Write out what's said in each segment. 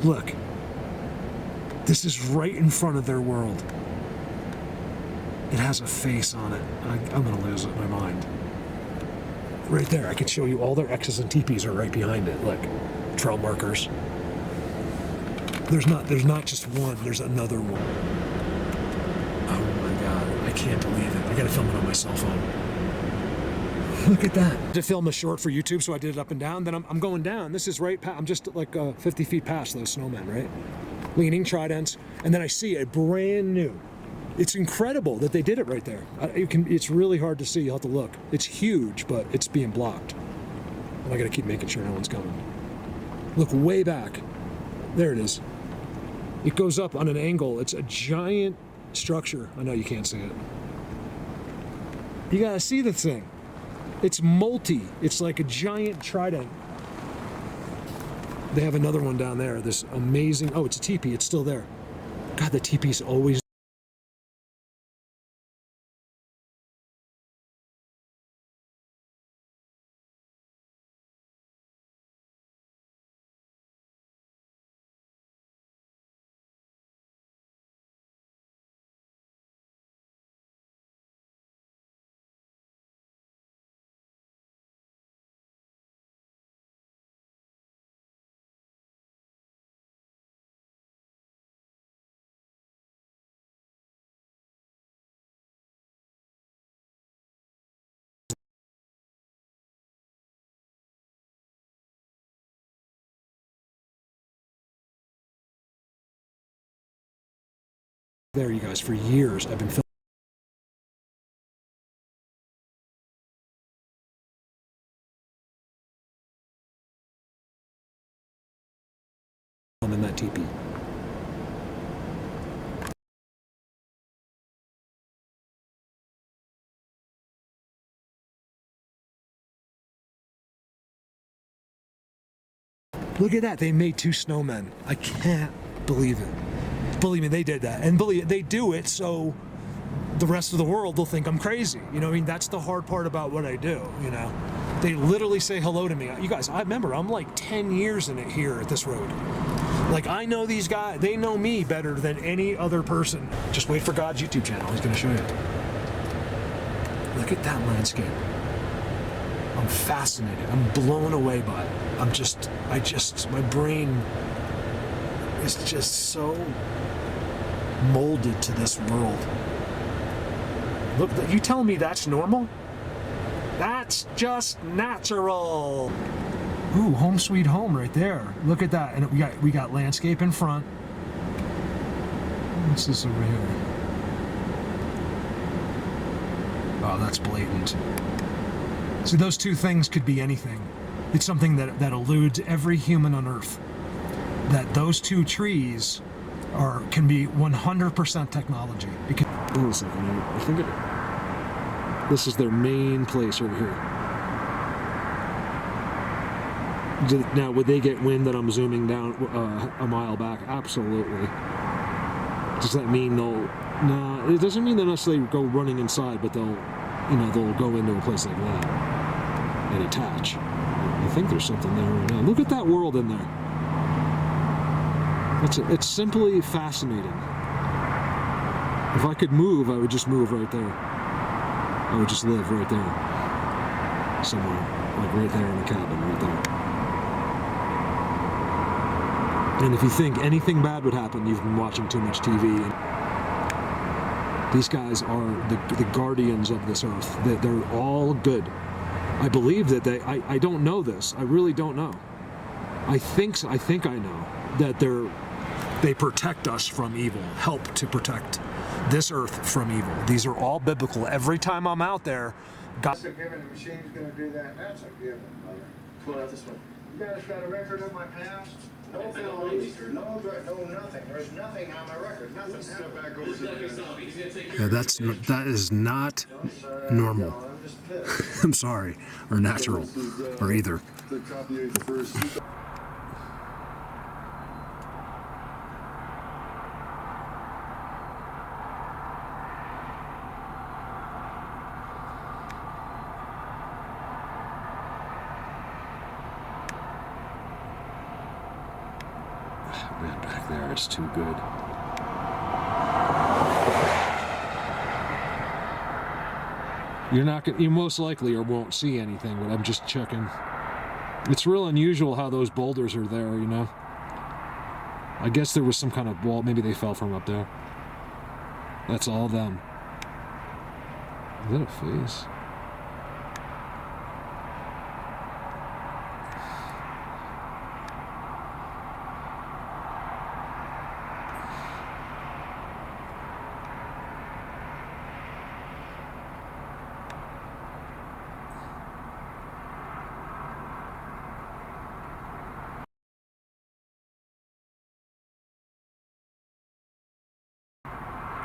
Look. This is right in front of their world. It has a face on it. I'm going to lose it in my mind. Right there, I could show you all their X's and TPs are right behind it. Look, trail markers. There's not just one, there's another one. Oh my God, I can't believe it. I gotta film it on my cell phone. Look at that. To film a short for YouTube, so I did it up and down. Then I'm going down. This is right past, I'm just like 50 feet past those snowmen, right? Leaning tridents, and then I see a brand new. It's incredible that they did it right there. It's really hard to see, you'll have to look. It's huge, but it's being blocked. And I gotta keep making sure no one's coming. Look way back. There it is. It goes up on an angle. It's a giant structure. I know you can't see it. You gotta see the thing. It's multi. It's like a giant trident. They have another one down there. This amazing, oh, it's a teepee. It's still there. God, the teepee's always there, you guys, for years. I've been filming that teepee. Look at that, they made 2 snowmen. I can't believe it. Believe me, they did that. And believe they do it so the rest of the world will think I'm crazy. You know what I mean? That's the hard part about what I do, you know? They literally say hello to me. You guys, I remember, I'm like 10 years in it here at this road. Like, I know these guys, they know me better than any other person. Just wait for God's YouTube channel, he's gonna show you. Look at that landscape. I'm fascinated. I'm blown away by it. My brain is just so molded to this world. Look, you telling me that's normal? That's just natural. Ooh, home sweet home right there. Look at that. And we got landscape in front. What's this over here? Oh, that's blatant. See, those 2 things could be anything. It's something that eludes every human on Earth. That those 2 trees can be 100% technology. Because, hold on a second, I think this is their main place over here. Now, would they get wind that I'm zooming down a mile back? Absolutely. Does that mean they'll? No, it doesn't mean they'll necessarily go running inside, but they'll go into a place like that and attach. I think there's something there right now. Look at that world in there. It's simply fascinating. If I could move, I would just move right there. I would just live right there. Somewhere. Like right there in the cabin, right there. And if you think anything bad would happen, you've been watching too much TV. These guys are the guardians of this earth. They're all good. I believe that I don't know this. I really don't know. I think I know that they protect us from evil, help to protect this earth from evil. These are all biblical. Every time I'm out there, God. That's a given. The machine's going to do that. That's a given, brother. Pull out this way. You guys got a record of my past? No felonies, no nothing. There's nothing on my record. Nothing. Step back over to Yeah, that is not normal. I'm sorry, or natural, or either. Man, back there is too good. You most likely or won't see anything, but I'm just checking. It's real unusual how those boulders are there, you know? I guess there was some kind of wall. Maybe they fell from up there. That's all them. Is that a face?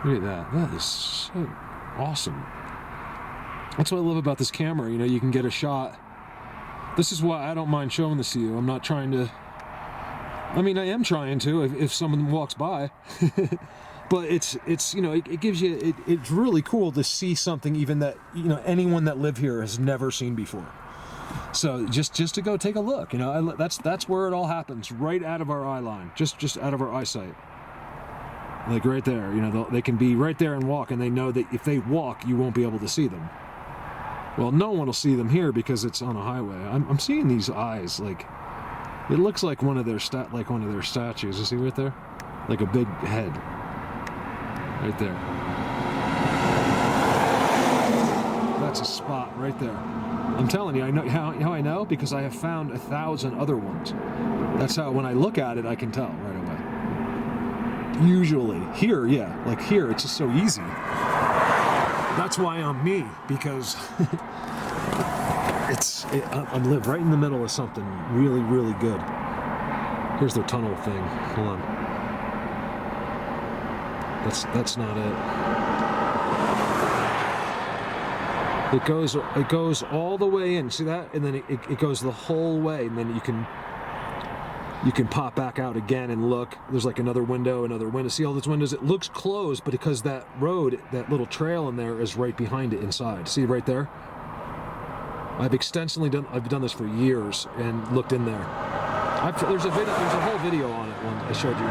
Look at that. That is so awesome. That's what I love about this camera. You know, you can get a shot. This is why I don't mind showing this to you. I'm not trying to... I mean, I am trying to if someone walks by. But it's you know, it gives you... It's really cool to see something even that, you know, anyone that live here has never seen before. So just to go take a look, you know, that's where it all happens, right out of our eye line, just out of our eyesight. Like right there, you know, they can be right there and walk, and they know that if they walk, you won't be able to see them. Well, no one will see them here because it's on a highway. I'm seeing these eyes, like it looks like one of their statues. You see right there, like a big head, right there. That's a spot right there. I'm telling you, I know how I know, because I have found 1,000 other ones. That's how when I look at it, I can tell right away. Usually here, yeah, like here, it's just so easy. That's why I'm me, because I live right in the middle of something really, really good. Here's their tunnel thing. Hold on. That's not it. It goes all the way in. See that? And then it goes the whole way, and then you can pop back out again and look. There's like another window. See all those windows? It looks closed, but because that road, that little trail in there is right behind it inside. See right there? I've done this for years and looked in there. There's a whole video on it. One I showed you.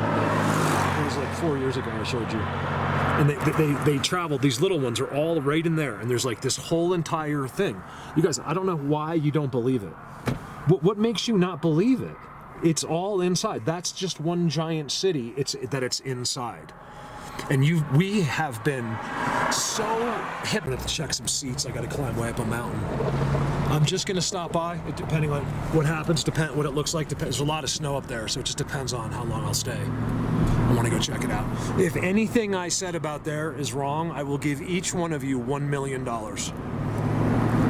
It was like 4 years ago I showed you. And they traveled, these little ones are all right in there, and there's like this whole entire thing. You guys, I don't know why you don't believe it. What makes you not believe it? It's all inside. That's just one giant city. It's inside. And we have been so hip. I'm gonna have to check some seats. I gotta climb way up a mountain. I'm just gonna stop by, depending on what happens, what it looks like. There's a lot of snow up there, so it just depends on how long I'll stay. I wanna go check it out. If anything I said about there is wrong, I will give each one of you $1 million.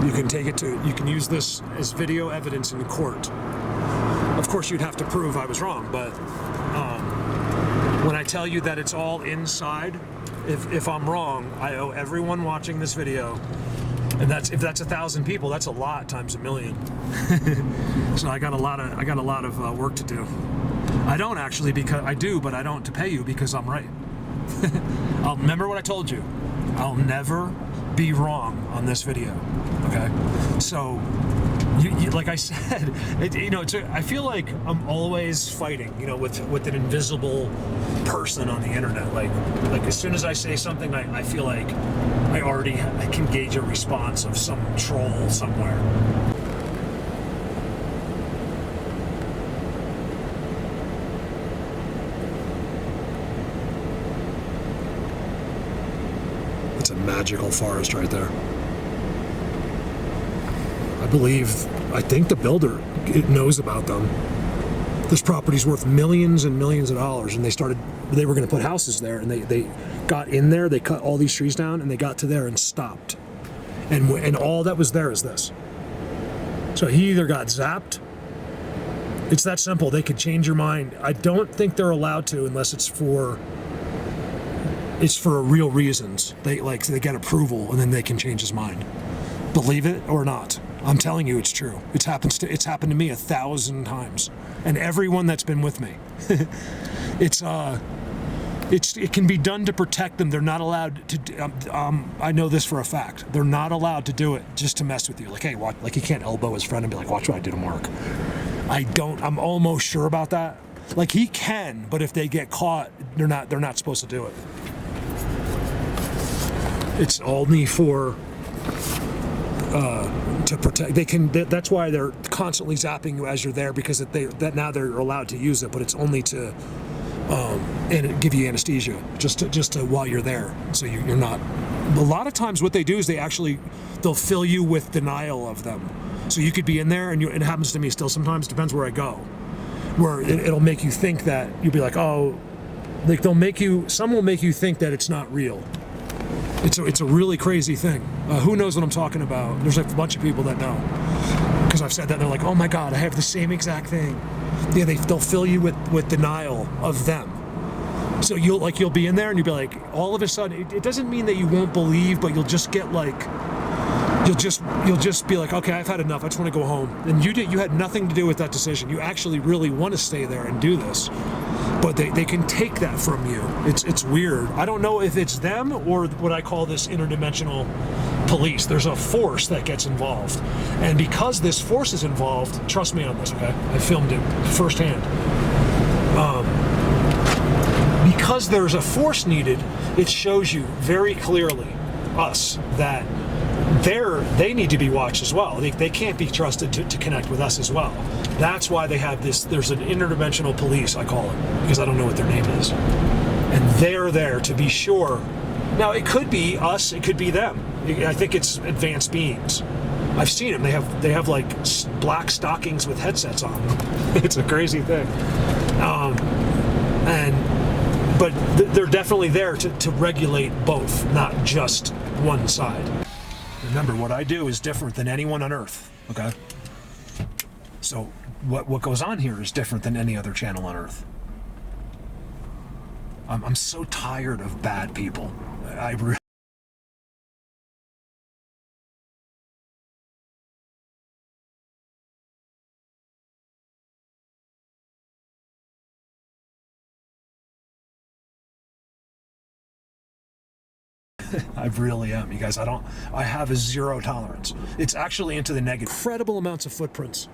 You can use this as video evidence in court. Of course, you'd have to prove I was wrong, but when I tell you that it's all inside, if I'm wrong, I owe everyone watching this video, and if that's 1,000 people, that's a lot times 1 million. So I got a lot of work to do. I don't actually, because I do, but I don't to pay you because I'm right. I'll remember what I told you. I'll never be wrong on this video. Okay, so. You, like I said, I feel like I'm always fighting, with an invisible person on the internet. Like as soon as I say something, I feel like I can gauge a response of some troll somewhere. It's a magical forest right there. I think the builder knows about them. This property's worth millions and millions of dollars, and they were going to put houses there, and they got in there, they cut all these trees down, and they got to there and stopped. And all that was there is this. So he either got zapped. It's that simple. They could change your mind. I don't think they're allowed to unless it's for real reasons. They get approval, and then they can change his mind. Believe it or not. I'm telling you, it's true. It's happened to me 1,000 times, and everyone that's been with me. It can be done to protect them. They're not allowed to. I know this for a fact. They're not allowed to do it just to mess with you. Like, hey, he can't elbow his friend and be like, "Watch what I did to Mark." I'm almost sure about that. Like he can, but if they get caught, they're not supposed to do it. It's only for to protect. They can. That's why they're constantly zapping you as you're there, because that now they're allowed to use it, but it's only to and give you anesthesia just to while you're there, so you're not. A lot of times, what they do is they'll fill you with denial of them. So you could be in there, and it happens to me still sometimes. Depends where I go, where it'll make you think that you'll be like, oh, like some will make you think that it's not real. It's a really crazy thing. Who knows what I'm talking about? There's a bunch of people that know, because I've said that, and they're like, oh my God, I have the same exact thing. Yeah, they'll fill you with denial of them. So you'll be in there, and you'll be like, all of a sudden, it doesn't mean that you won't believe, but you'll just get like, you'll just be like, okay, I've had enough. I just want to go home. And you had nothing to do with that decision. You actually really want to stay there and do this, but they can take that from you. It's weird. I don't know if it's them or what I call this interdimensional police. There's a force that gets involved, and because this force is involved, trust me on this, okay? I filmed it firsthand. Because there's a force needed, it shows you very clearly, us, that they need to be watched as well. They can't be trusted to connect with us as well. That's why they have this. There's an interdimensional police, I call it, because I don't know what their name is, and they're there to be sure. Now it could be us, it could be them. I think it's advanced beings. I've seen them. They have like black stockings with headsets on them. It's a crazy thing. But they're definitely there to regulate both, not just one side. Remember, what I do is different than anyone on Earth, okay? So what goes on here is different than any other channel on Earth. I'm so tired of bad people. I really am, you guys. I have a zero tolerance. It's actually into the negative. Incredible amounts of footprints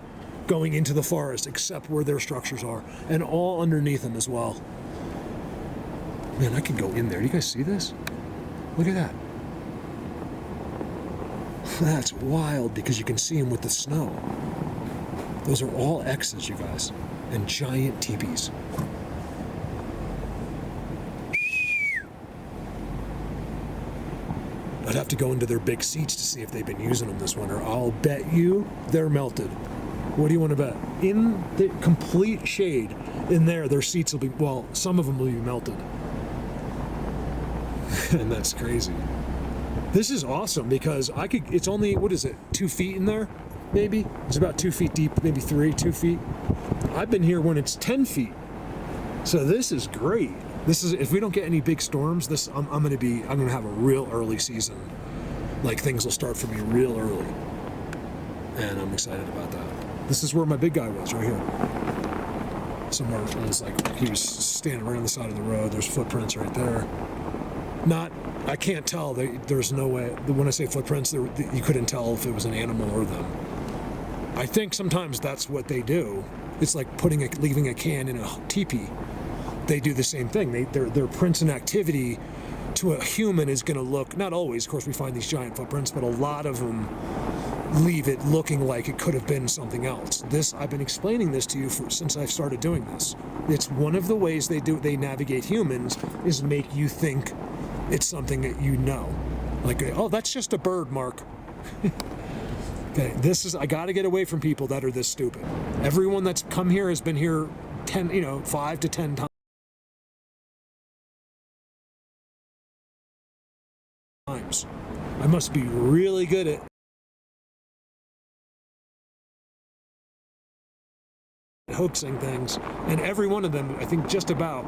going into the forest, except where their structures are, and all underneath them as well. Man, I could go in there. Do you guys see this? Look at that. That's wild, because you can see them with the snow. Those are all X's, you guys, and giant teepees. I'd have to go into their big seats to see if they've been using them this winter. I'll bet you they're melted. What do you want to bet? In the complete shade, in there, their seats will be, well, some of them will be melted. And that's crazy. This is awesome, because it's only, what is it, 2 feet in there? Maybe? It's about 2 feet deep, maybe 2 feet. I've been here when it's 10 feet. So this is great. This is, if we don't get any big storms, I'm gonna have a real early season. Like, things will start for me real early, and I'm excited about that. This is where my big guy was, right here. Somewhere, it was like he was standing right on the side of the road. There's footprints right there. I can't tell. There's no way. When I say footprints, you couldn't tell if it was an animal or them. I think sometimes that's what they do. It's like leaving a can in a teepee. They do the same thing. Their prints and activity to a human is going to look, not always, of course we find these giant footprints, but a lot of them leave it looking like it could have been something else. I've been explaining this to you since I've started doing this. It's one of the ways they navigate humans, is make you think it's something that you know. Like, oh, that's just a bird, Mark. Okay, I got to get away from people that are this stupid. Everyone that's come here has been here 5 to 10 times. I must be really good at hoaxing things, and every one of them, I think, just about.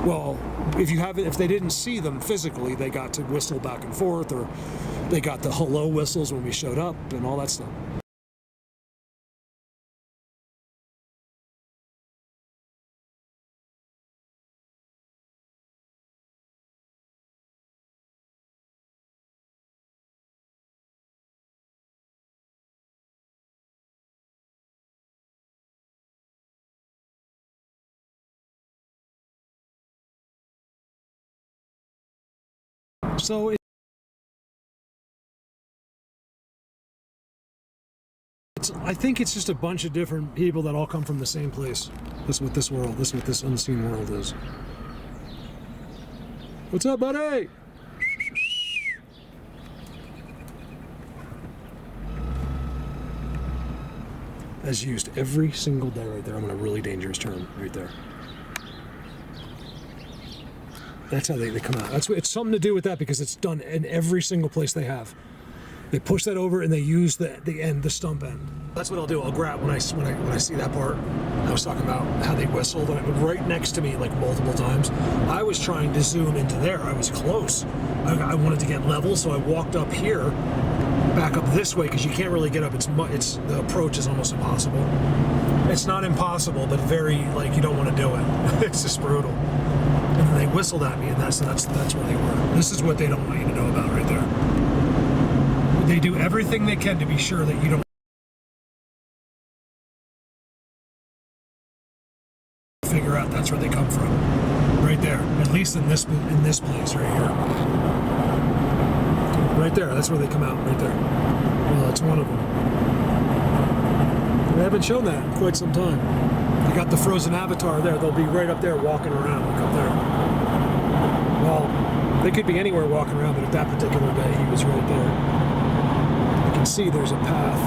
Well, if they didn't see them physically, they got to whistle back and forth, or they got the hello whistles when we showed up and all that stuff. So I think it's just a bunch of different people that all come from the same place. This is what this world, this is what this unseen world is. What's up, buddy? As used every single day right there. I'm on a really dangerous turn right there. That's how they come out. It's something to do with that because it's done in every single place they have. They push that over and they use the end, the stump end. That's what I'll do. I'll grab when I see that part. I was talking about how they whistled and it was right next to me like multiple times. I was trying to zoom into there. I was close. I wanted to get level, so I walked up here, back up this way because you can't really get up. It's the approach is almost impossible. It's not impossible, but very like you don't want to do it. It's just brutal. And then they whistled at me, and that's where they were. This is what they don't want you to know about right there. They do everything they can to be sure that you don't figure out that's where they come from. Right there. At least in this place right here. Right there. That's where they come out. Right there. Well, that's one of them. They haven't shown that in quite some time. They got the frozen avatar there. They'll be right up there walking around. Look up there. Well, they could be anywhere walking around, but at that particular day, he was right there. See there's a path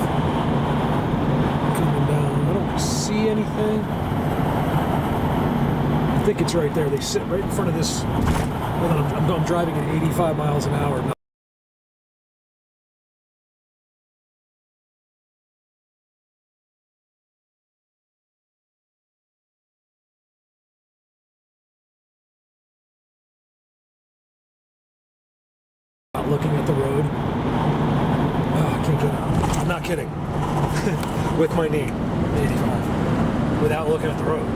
coming down. I don't see anything. I think it's right there. They sit right in front of this. Hold on, I'm driving at 85 miles an hour. Not looking at the road. I'm not kidding. With my knee, 85, without looking at the road.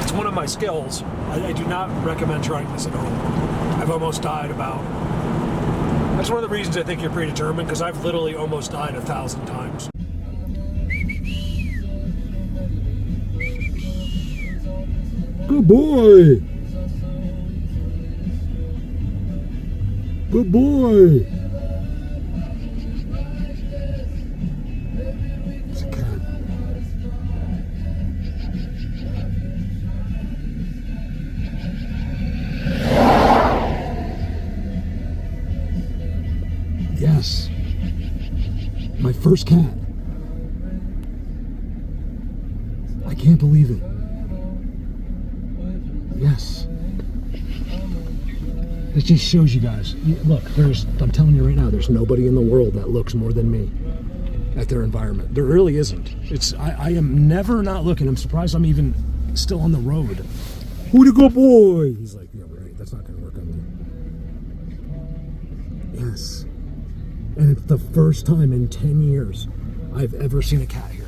It's one of my skills. I do not recommend trying this at home. I've almost died about. That's one of the reasons I think you're predetermined, because I've literally almost died 1,000 times. Good boy. Good boy. Yes. My first cat. I can't believe it. Yes. It just shows you guys. Look, I'm telling you right now, there's nobody in the world that looks more than me at their environment. There really isn't. I am never not looking. I'm surprised I'm even still on the road. Who the good boy? He's like, yeah, right. That's not going to work on me. Yes. And it's the first time in 10 years I've ever seen a cat here.